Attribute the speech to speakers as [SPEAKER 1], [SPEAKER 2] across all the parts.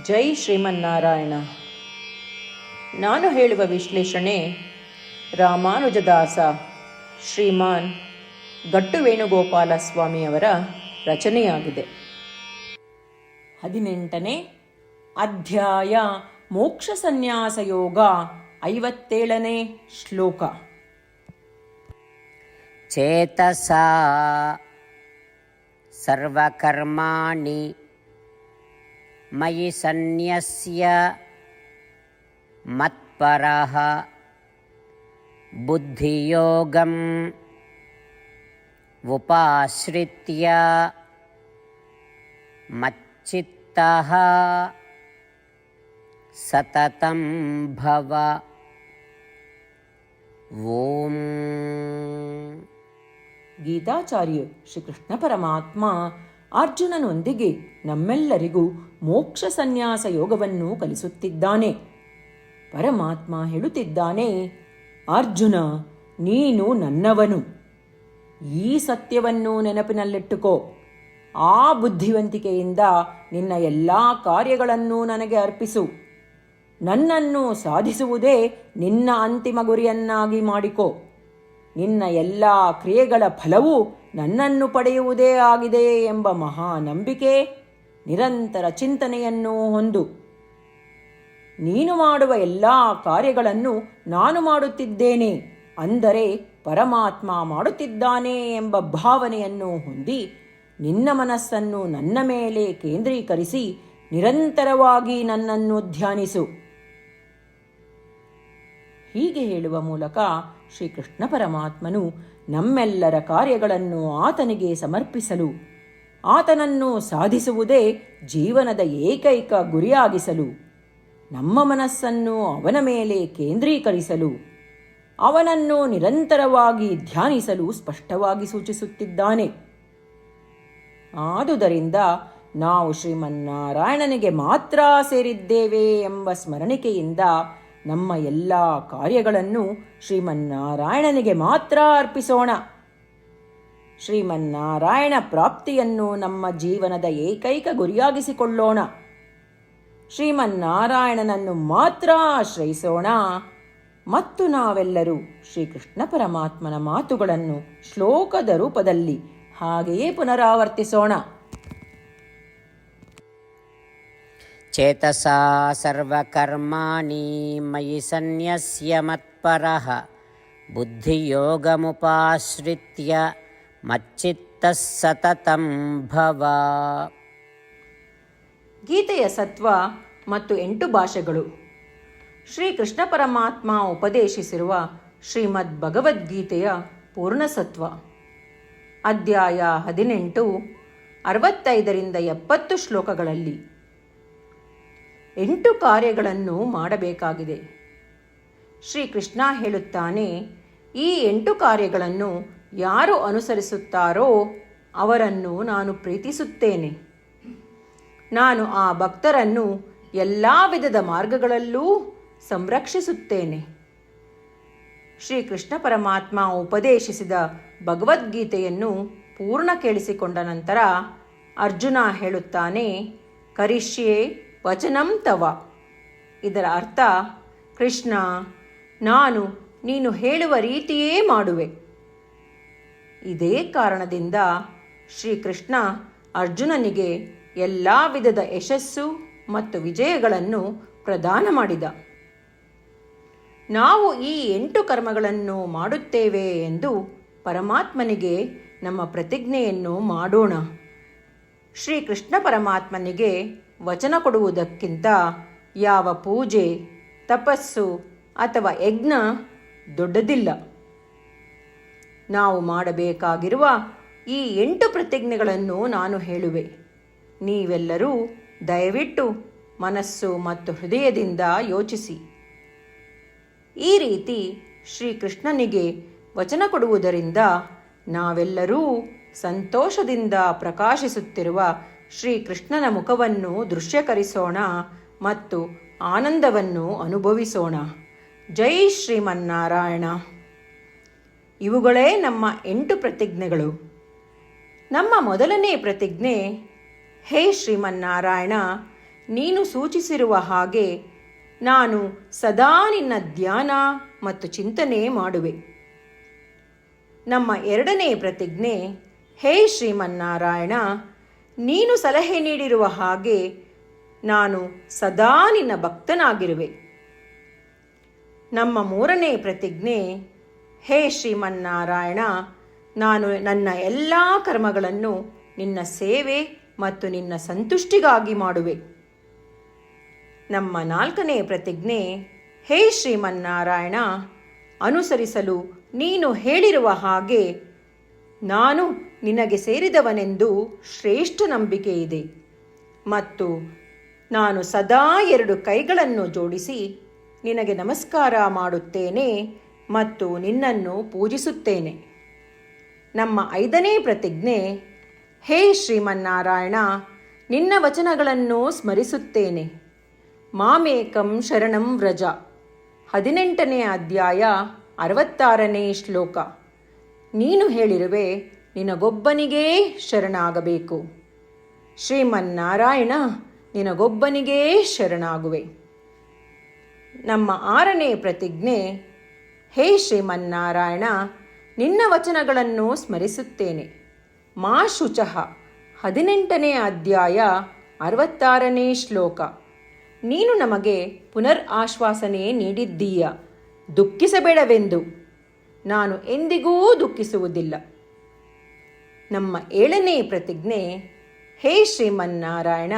[SPEAKER 1] ಜೈ ಶ್ರೀಮನ್ನಾರಾಯಣ. ನಾನು ಹೇಳುವ ವಿಶ್ಲೇಷಣೆ ರಾಮಾನುಜದಾಸ ಶ್ರೀಮಾನ್ ಗಟ್ಟು ವೇಣುಗೋಪಾಲ ಸ್ವಾಮಿಯವರ ರಚನೆಯಾಗಿದೆ. 18ನೇ ಅಧ್ಯಾಯ ಮೋಕ್ಷ ಸನ್ಯಾಸ ಯೋಗ, 57ನೇ ಶ್ಲೋಕ.
[SPEAKER 2] ಚೇತಸಾ ಸರ್ವಕರ್ಮಾಣಿ ಮಯಿ ಸನ್ಯಸ್ಯ ಮತ್ಪರಃ ಬುದ್ಧಿಯೋಗಂ ಉಪಾಶ್ರಿತ್ಯ ಮಚ್ಚಿತ್ತಃ ಸತತಂ ಭವ. ಓಂ.
[SPEAKER 1] ಗೀತಾಚಾರ್ಯ ಶ್ರೀಕೃಷ್ಣ ಪರಮಾತ್ಮ ಅರ್ಜುನನೊಂದಿಗೆ ನಮ್ಮೆಲ್ಲರಿಗೂ ಮೋಕ್ಷ ಸನ್ಯಾಸ ಯೋಗವನ್ನು ಕಲಿಸುತ್ತಿದ್ದಾನೆ. ಪರಮಾತ್ಮ ಹೇಳುತ್ತಿದ್ದಾನೆ, ಅರ್ಜುನ, ನೀನು ನನ್ನವನು. ಈ ಸತ್ಯವನ್ನು ನೆನಪಿನಲ್ಲಿಟ್ಟುಕೋ. ಆ ಬುದ್ಧಿವಂತಿಕೆಯಿಂದ ನಿನ್ನ ಎಲ್ಲ ಕಾರ್ಯಗಳನ್ನು ನನಗೆ ಅರ್ಪಿಸು. ನನ್ನನ್ನು ಸಾಧಿಸುವುದೇ ನಿನ್ನ ಅಂತಿಮ ಗುರಿಯನ್ನಾಗಿ ಮಾಡಿಕೋ. ನಿನ್ನ ಎಲ್ಲ ಕ್ರಿಯೆಗಳ ಫಲವೂ ನನ್ನನ್ನು ಪಡೆಯುವುದೇ ಆಗಿದೆ ಎಂಬ ಮಹಾನಂಬಿಕೆ, ನಿರಂತರ ಚಿಂತನೆಯನ್ನು ಹೊಂದು. ನೀನು ಮಾಡುವ ಎಲ್ಲ ಕಾರ್ಯಗಳನ್ನು ನಾನು ಮಾಡುತ್ತಿದ್ದೇನೆ, ಅಂದರೆ ಪರಮಾತ್ಮ ಮಾಡುತ್ತಿದ್ದಾನೆ ಎಂಬ ಭಾವನೆಯನ್ನು ಹೊಂದಿ ನಿನ್ನ ಮನಸ್ಸನ್ನು ನನ್ನ ಮೇಲೆ ಕೇಂದ್ರೀಕರಿಸಿ ನಿರಂತರವಾಗಿ ನನ್ನನ್ನು ಧ್ಯಾನಿಸು. ಹೀಗೆ ಹೇಳುವ ಮೂಲಕ ಶ್ರೀಕೃಷ್ಣ ಪರಮಾತ್ಮನು ನಮ್ಮೆಲ್ಲರ ಕಾರ್ಯಗಳನ್ನು ಆತನಿಗೆ ಸಮರ್ಪಿಸಲು, ಆತನನ್ನು ಸಾಧಿಸುವುದೇ ಜೀವನದ ಏಕೈಕ ಗುರಿಯಾಗಿಸಲು, ನಮ್ಮ ಮನಸ್ಸನ್ನು ಅವನ ಮೇಲೆ ಕೇಂದ್ರೀಕರಿಸಲು, ಅವನನ್ನು ನಿರಂತರವಾಗಿ ಧ್ಯಾನಿಸಲು ಸ್ಪಷ್ಟವಾಗಿ ಸೂಚಿಸುತ್ತಿದ್ದಾನೆ. ಆದುದರಿಂದ ನಾವು ಶ್ರೀಮನ್ನಾರಾಯಣನಿಗೆ ಮಾತ್ರ ಸೇರಿದ್ದೇವೆ ಎಂಬ ಸ್ಮರಣಿಕೆಯಿಂದ ನಮ್ಮ ಎಲ್ಲ ಕಾರ್ಯಗಳನ್ನು ಶ್ರೀಮನ್ನಾರಾಯಣನಿಗೆ ಮಾತ್ರ ಅರ್ಪಿಸೋಣ. ಶ್ರೀಮನ್ನಾರಾಯಣ ಪ್ರಾಪ್ತಿಯನ್ನು ನಮ್ಮ ಜೀವನದ ಏಕೈಕ ಗುರಿಯಾಗಿಸಿಕೊಳ್ಳೋಣ. ಶ್ರೀಮನ್ನಾರಾಯಣನನ್ನು ಮಾತ್ರ ಆಶ್ರಯಿಸೋಣ. ಮತ್ತು ನಾವೆಲ್ಲರೂ ಶ್ರೀಕೃಷ್ಣ ಪರಮಾತ್ಮನ ಮಾತುಗಳನ್ನು ಶ್ಲೋಕದ ರೂಪದಲ್ಲಿ ಹಾಗೆಯೇ ಪುನರಾವರ್ತಿಸೋಣ.
[SPEAKER 2] ಚೇತಸಾ ಸರ್ವಕರ್ಮಾಣಿ ಮಯಿ ಸನ್ಯಸ್ಯ ಮತ್ಪರಃ ಬುದ್ಧಿಯೋಗಮುಪಾಶ್ರಿತ್ಯ ಮಚ್ಚಿತ್ತಃ ಸತತಂ ಭವ.
[SPEAKER 1] ಗೀತೆಯ ಸತ್ವ ಮತ್ತು 8 ಭಾಷೆಗಳು. ಶ್ರೀಕೃಷ್ಣ ಪರಮಾತ್ಮ ಉಪದೇಶಿಸಿರುವ ಶ್ರೀಮದ್ ಭಗವದ್ಗೀತೆಯ ಪೂರ್ಣಸತ್ವ. ಅಧ್ಯಾಯ 18, 65ರಿಂದ 70 ಶ್ಲೋಕಗಳಲ್ಲಿ 8 ಕಾರ್ಯಗಳನ್ನು ಮಾಡಬೇಕಾಗಿದೆ. ಶ್ರೀಕೃಷ್ಣ ಹೇಳುತ್ತಾನೆ, ಈ 8 ಕಾರ್ಯಗಳನ್ನು ಯಾರು ಅನುಸರಿಸುತ್ತಾರೋ ಅವರನ್ನು ನಾನು ಪ್ರೀತಿಸುತ್ತೇನೆ. ನಾನು ಆ ಭಕ್ತರನ್ನು ಎಲ್ಲ ವಿಧದ ಮಾರ್ಗಗಳಲ್ಲೂ ಸಂರಕ್ಷಿಸುತ್ತೇನೆ. ಶ್ರೀಕೃಷ್ಣ ಪರಮಾತ್ಮ ಉಪದೇಶಿಸಿದ ಭಗವದ್ಗೀತೆಯನ್ನು ಪೂರ್ಣ ಕೇಳಿಸಿಕೊಂಡ ನಂತರ ಅರ್ಜುನ ಹೇಳುತ್ತಾನೆ, ಕರಿಷ್ಯೆ ವಚನಂ ತವ. ಇದರ ಅರ್ಥ, ಕೃಷ್ಣ, ನಾನು ನೀನು ಹೇಳುವ ರೀತಿಯೇ ಮಾಡುವೆ. ಇದೇ ಕಾರಣದಿಂದ ಶ್ರೀಕೃಷ್ಣ ಅರ್ಜುನನಿಗೆ ಎಲ್ಲ ವಿಧದ ಯಶಸ್ಸು ಮತ್ತು ವಿಜಯಗಳನ್ನು ಪ್ರದಾನ ಮಾಡಿದ. ನಾವು ಈ 8 ಕರ್ಮಗಳನ್ನು ಮಾಡುತ್ತೇವೆ ಎಂದು ಪರಮಾತ್ಮನಿಗೆ ನಮ್ಮ ಪ್ರತಿಜ್ಞೆಯನ್ನು ಮಾಡೋಣ. ಶ್ರೀಕೃಷ್ಣ ಪರಮಾತ್ಮನಿಗೆ ವಚನ ಕೊಡುವುದಕ್ಕಿಂತ ಯಾವ ಪೂಜೆ, ತಪಸ್ಸು ಅಥವಾ ಯಜ್ಞ ದೊಡ್ಡದಿಲ್ಲ. ನಾವು ಮಾಡಬೇಕಾಗಿರುವ ಈ 8 ಪ್ರತಿಜ್ಞೆಗಳನ್ನು ನಾನು ಹೇಳುವೆ. ನೀವೆಲ್ಲರೂ ದಯವಿಟ್ಟು ಮನಸ್ಸು ಮತ್ತು ಹೃದಯದಿಂದ ಯೋಚಿಸಿ. ಈ ರೀತಿ ಶ್ರೀಕೃಷ್ಣನಿಗೆ ವಚನ ಕೊಡುವುದರಿಂದ ನಾವೆಲ್ಲರೂ ಸಂತೋಷದಿಂದ ಪ್ರಕಾಶಿಸುತ್ತಿರುವ ಶ್ರೀಕೃಷ್ಣನ ಮುಖವನ್ನು ದೃಶ್ಯಕರಿಸೋಣ ಮತ್ತು ಆನಂದವನ್ನು ಅನುಭವಿಸೋಣ. ಜೈ ಶ್ರೀಮನ್ನಾರಾಯಣ. ಇವುಗಳೇ ನಮ್ಮ 8 ಪ್ರತಿಜ್ಞೆಗಳು. ನಮ್ಮ ಮೊದಲನೇ ಪ್ರತಿಜ್ಞೆ, ಹೇ ಶ್ರೀಮನ್ನಾರಾಯಣ, ನೀನು ಸೂಚಿಸಿರುವ ಹಾಗೆ ನಾನು ಸದಾ ನಿನ್ನ ಧ್ಯಾನ ಮತ್ತು ಚಿಂತನೆ ಮಾಡುವೆ. ನಮ್ಮ ಎರಡನೇ ಪ್ರತಿಜ್ಞೆ, ಹೇ ಶ್ರೀಮನ್ನಾರಾಯಣ, ನೀನು ಸಲಹೆ ನೀಡಿರುವ ಹಾಗೆ ನಾನು ಸದಾ ನಿನ್ನ ಭಕ್ತನಾಗಿರುವೆ. ನಮ್ಮ ಮೂರನೇ ಪ್ರತಿಜ್ಞೆ, ಹೇ ಶ್ರೀಮನ್ನಾರಾಯಣ, ನಾನು ನನ್ನ ಎಲ್ಲ ಕರ್ಮಗಳನ್ನು ನಿನ್ನ ಸೇವೆ ಮತ್ತು ನಿನ್ನ ಸಂತುಷ್ಟಿಗಾಗಿ ಮಾಡುವೆ. ನಮ್ಮ ನಾಲ್ಕನೇ ಪ್ರತಿಜ್ಞೆ, ಹೇ ಶ್ರೀಮನ್ನಾರಾಯಣ, ಅನುಸರಿಸಲು ನೀನು ಹೇಳಿರುವ ಹಾಗೆ ನಾನು ನಿನಗೆ ಸೇರಿದವನೆಂದು ಶ್ರೇಷ್ಠ ನಂಬಿಕೆ ಇದೆ ಮತ್ತು ನಾನು ಸದಾ 2 ಕೈಗಳನ್ನು ಜೋಡಿಸಿ ನಿನಗೆ ನಮಸ್ಕಾರ ಮಾಡುತ್ತೇನೆ ಮತ್ತು ನಿನ್ನನ್ನು ಪೂಜಿಸುತ್ತೇನೆ. ನಮ್ಮ 5ನೇ ಪ್ರತಿಜ್ಞೆ, ಹೇ ಶ್ರೀಮನ್ನಾರಾಯಣ, ನಿನ್ನ ವಚನಗಳನ್ನು ಸ್ಮರಿಸುತ್ತೇನೆ. ಮಾಮೇಕಂ ಶರಣಂ ವ್ರಜ, 18ನೇ ಅಧ್ಯಾಯ 66ನೇ ಶ್ಲೋಕ. ನೀನು ಹೇಳಿರುವೆ, ನಿನಗೊಬ್ಬನಿಗೇ ಶರಣಾಗಬೇಕು. ಶ್ರೀಮನ್ನಾರಾಯಣ, ನಿನಗೊಬ್ಬನಿಗೇ ಶರಣಾಗುವೆ. ನಮ್ಮ 6ನೇ ಪ್ರತಿಜ್ಞೆ, ಹೇ ಶ್ರೀಮನ್ನಾರಾಯಣ, ನಿನ್ನ ವಚನಗಳನ್ನು ಸ್ಮರಿಸುತ್ತೇನೆ. ಮಾ ಶುಚಃ, 18ನೇ ಅಧ್ಯಾಯ 66ನೇ ಶ್ಲೋಕ. ನೀನು ನಮಗೆ ಪುನರ್ ಆಶ್ವಾಸನೆ ನೀಡಿದ್ದೀಯ, ದುಃಖಿಸಬೇಡವೆಂದು. ನಾನು ಎಂದಿಗೂ ದುಃಖಿಸುವುದಿಲ್ಲ. ನಮ್ಮ 7ನೇ ಪ್ರತಿಜ್ಞೆ, ಹೇ ಶ್ರೀಮನ್ನಾರಾಯಣ,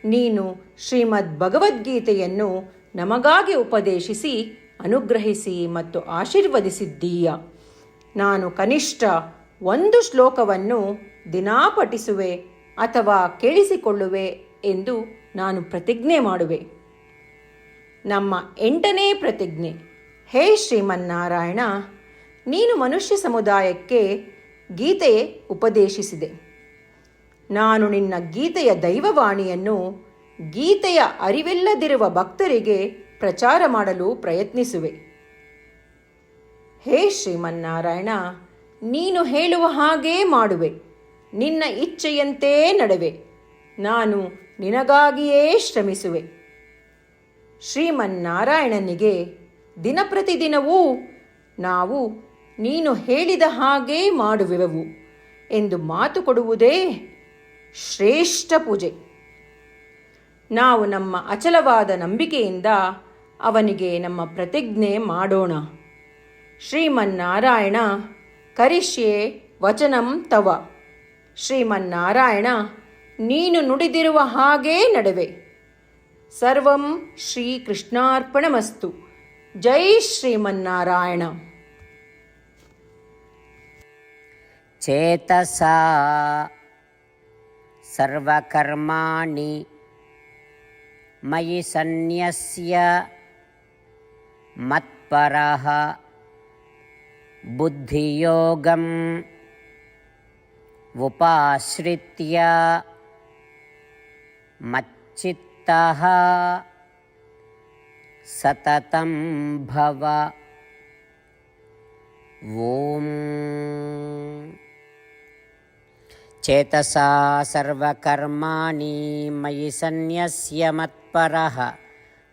[SPEAKER 1] ನೀನು ಶ್ರೀಮದ್ ಭಗವದ್ಗೀತೆಯನ್ನು ನಮಗಾಗಿ ಉಪದೇಶಿಸಿ ಅನುಗ್ರಹಿಸಿ ಮತ್ತು ಆಶೀರ್ವದಿಸಿದ್ದೀಯ. ನಾನು ಕನಿಷ್ಠ 1 ಶ್ಲೋಕವನ್ನು ದಿನಾ ಪಠಿಸುವೆ ಅಥವಾ ಕೇಳಿಸಿಕೊಳ್ಳುವೆ ಎಂದು ನಾನು ಪ್ರತಿಜ್ಞೆ ಮಾಡುವೆ. ನಮ್ಮ 8ನೇ ಪ್ರತಿಜ್ಞೆ, ಹೇ ಶ್ರೀಮನ್ನಾರಾಯಣ, ನೀನು ಮನುಷ್ಯ ಸಮುದಾಯಕ್ಕೆ ಗೀತೆ ಉಪದೇಶಿಸಿದೆ. ನಾನು ನಿನ್ನ ಗೀತೆಯ ದೈವವಾಣಿಯನ್ನು ಗೀತೆಯ ಅರಿವಿಲ್ಲದಿರುವ ಭಕ್ತರಿಗೆ ಪ್ರಚಾರ ಮಾಡಲು ಪ್ರಯತ್ನಿಸುವೆ. ಹೇ ಶ್ರೀಮನ್ನಾರಾಯಣ, ನೀನು ಹೇಳುವ ಹಾಗೇ ಮಾಡುವೆ. ನಿನ್ನ ಇಚ್ಛೆಯಂತೆ ನಡೆವೆ. ನಾನು ನಿನಗಾಗಿಯೇ ಶ್ರಮಿಸುವೆ. ಶ್ರೀಮನ್ನಾರಾಯಣನಿಗೆ ದಿನಪ್ರತಿದಿನವೂ ನಾವು ನೀನು ಹೇಳಿದ ಹಾಗೇ ಮಾಡುವೆವು ಎಂದು ಮಾತು ಕೊಡುವುದೇ ಶ್ರೇಷ್ಠ ಪೂಜೆ. ನಾವು ನಮ್ಮ ಅಚಲವಾದ ನಂಬಿಕೆಯಿಂದ ಅವನಿಗೆ ನಮ್ಮ ಪ್ರತಿಜ್ಞೆ ಮಾಡೋಣ. ಶ್ರೀಮನ್ನಾರಾಯಣ, ಕರಿಷ್ಯೆ ವಚನಂ ತವ. ಶ್ರೀಮನ್ನಾರಾಯಣ, ನೀನು ನುಡಿದಿರುವ ಹಾಗೇ ನಡೆವೆ. ಸರ್ವಂ ಶ್ರೀಕೃಷ್ಣಾರ್ಪಣಮಸ್ತು. ಜೈ ಶ್ರೀಮನ್ನಾರಾಯಣ.
[SPEAKER 2] ಚೇತಸಾ ಸರ್ವಕರ್ಮಾಣಿ ಮಯಿ ಸನ್ಯಸ್ಯ ಮತ್ಪರಃ ಬುದ್ಧಿಯೋಗಂ ಉಪಾಶ್ರಿತ್ಯ ಮಚ್ಚಿತ್ತಃ ಸತತಂ ಭವ. ಓಂ ಚೇತಸಾ ಸರ್ವಕರ್ಮಾಣಿ ಮಯಿ ಸನ್ಯಸ್ಯ ಮತ್ಪರಃ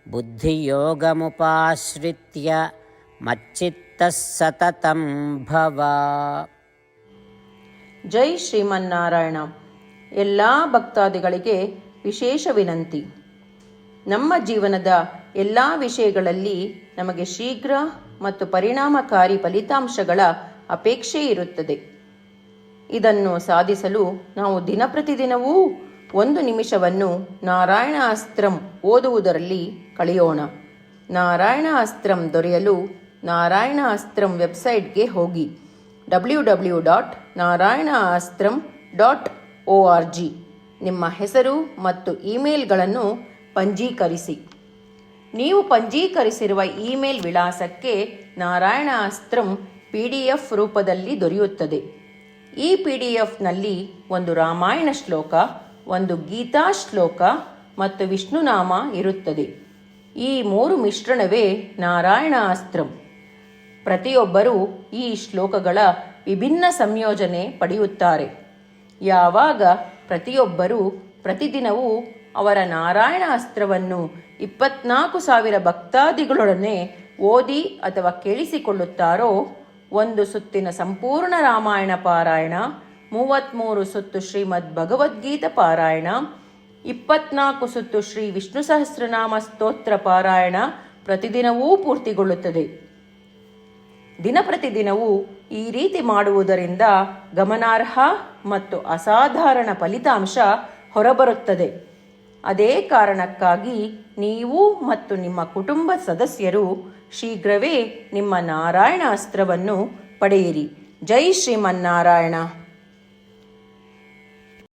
[SPEAKER 2] ಬುದ್ಧಿಯೋಗಮುಪಾಶ್ರಿತ್ಯ ಮಚ್ಚಿತ್ತಃ ಸತತಂ ಭವ.
[SPEAKER 1] ಜೈ ಶ್ರೀಮನ್ನಾರಾಯಣ. ಎಲ್ಲ ಭಕ್ತಾದಿಗಳಿಗೆ ವಿಶೇಷ ವಿನಂತಿ. ನಮ್ಮ ಜೀವನದ ಎಲ್ಲ ವಿಷಯಗಳಲ್ಲಿ ನಮಗೆ ಶೀಘ್ರ ಮತ್ತು ಪರಿಣಾಮಕಾರಿ ಫಲಿತಾಂಶಗಳ ಅಪೇಕ್ಷೆ ಇರುತ್ತದೆ. ಇದನ್ನು ಸಾಧಿಸಲು ನಾವು ದಿನಪ್ರತಿದಿನವೂ 1 ನಿಮಿಷವನ್ನು ನಾರಾಯಣ ಅಸ್ತ್ರಂ ಓದುವುದರಲ್ಲಿ ಕಳೆಯೋಣ. ನಾರಾಯಣ ಅಸ್ತ್ರಂ ದೊರೆಯಲು ನಾರಾಯಣ ಅಸ್ತ್ರಂ ವೆಬ್ಸೈಟ್ಗೆ ಹೋಗಿ www.narayanaastram.org. ನಿಮ್ಮ ಹೆಸರು ಮತ್ತು ಇಮೇಲ್ಗಳನ್ನು ಪಂಜೀಕರಿಸಿ. ನೀವು ಪಂಜೀಕರಿಸಿರುವ ಇಮೇಲ್ ವಿಳಾಸಕ್ಕೆ ನಾರಾಯಣ ಅಸ್ತ್ರಂ PDF ರೂಪದಲ್ಲಿ ದೊರೆಯುತ್ತದೆ. ಈ PDFನಲ್ಲಿ 1 ರಾಮಾಯಣ ಶ್ಲೋಕ, 1 ಗೀತಾ ಶ್ಲೋಕ ಮತ್ತು ವಿಷ್ಣುನಾಮ ಇರುತ್ತದೆ. ಈ 3 ಮಿಶ್ರಣವೇ ನಾರಾಯಣ ಅಸ್ತ್ರಂ. ಪ್ರತಿಯೊಬ್ಬರೂ ಈ ಶ್ಲೋಕಗಳ ವಿಭಿನ್ನ ಸಂಯೋಜನೆ ಪಡೆಯುತ್ತಾರೆ. ಯಾವಾಗ ಪ್ರತಿಯೊಬ್ಬರೂ ಪ್ರತಿದಿನವೂ ಅವರ ನಾರಾಯಣ ಅಸ್ತ್ರವನ್ನು 24,000 ಭಕ್ತಾದಿಗಳೊಡನೆ ಓದಿ ಅಥವಾ ಕೇಳಿಸಿಕೊಳ್ಳುತ್ತಾರೋ, ಒಂದು ಸುತ್ತಿನ ಸಂಪೂರ್ಣ ರಾಮಾಯಣ ಪಾರಾಯಣ, 33 ಸುತ್ತು ಶ್ರೀಮದ್ ಭಗವದ್ಗೀತಾ ಪಾರಾಯಣ, 24 ಸುತ್ತು ಶ್ರೀ ವಿಷ್ಣು ಸಹಸ್ರನಾಮ ಸ್ತೋತ್ರ ಪಾರಾಯಣ ಪ್ರತಿದಿನವೂ ಪೂರ್ತಿಗೊಳ್ಳುತ್ತದೆ. ಪ್ರತಿದಿನವೂ ಈ ರೀತಿ ಮಾಡುವುದರಿಂದ ಗಮನಾರ್ಹ ಮತ್ತು ಅಸಾಧಾರಣ ಫಲಿತಾಂಶ ಹೊರಬರುತ್ತದೆ. ಅದೇ ಕಾರಣಕ್ಕಾಗಿ ನೀವು ಮತ್ತು ನಿಮ್ಮ ಕುಟುಂಬ ಸದಸ್ಯರು ಶೀಘ್ರವೇ ನಿಮ್ಮ ನಾರಾಯಣ ಅಸ್ತ್ರವನ್ನು ಪಡೆಯಿರಿ. ಜೈ ಶ್ರೀಮನ್ನಾರಾಯಣ.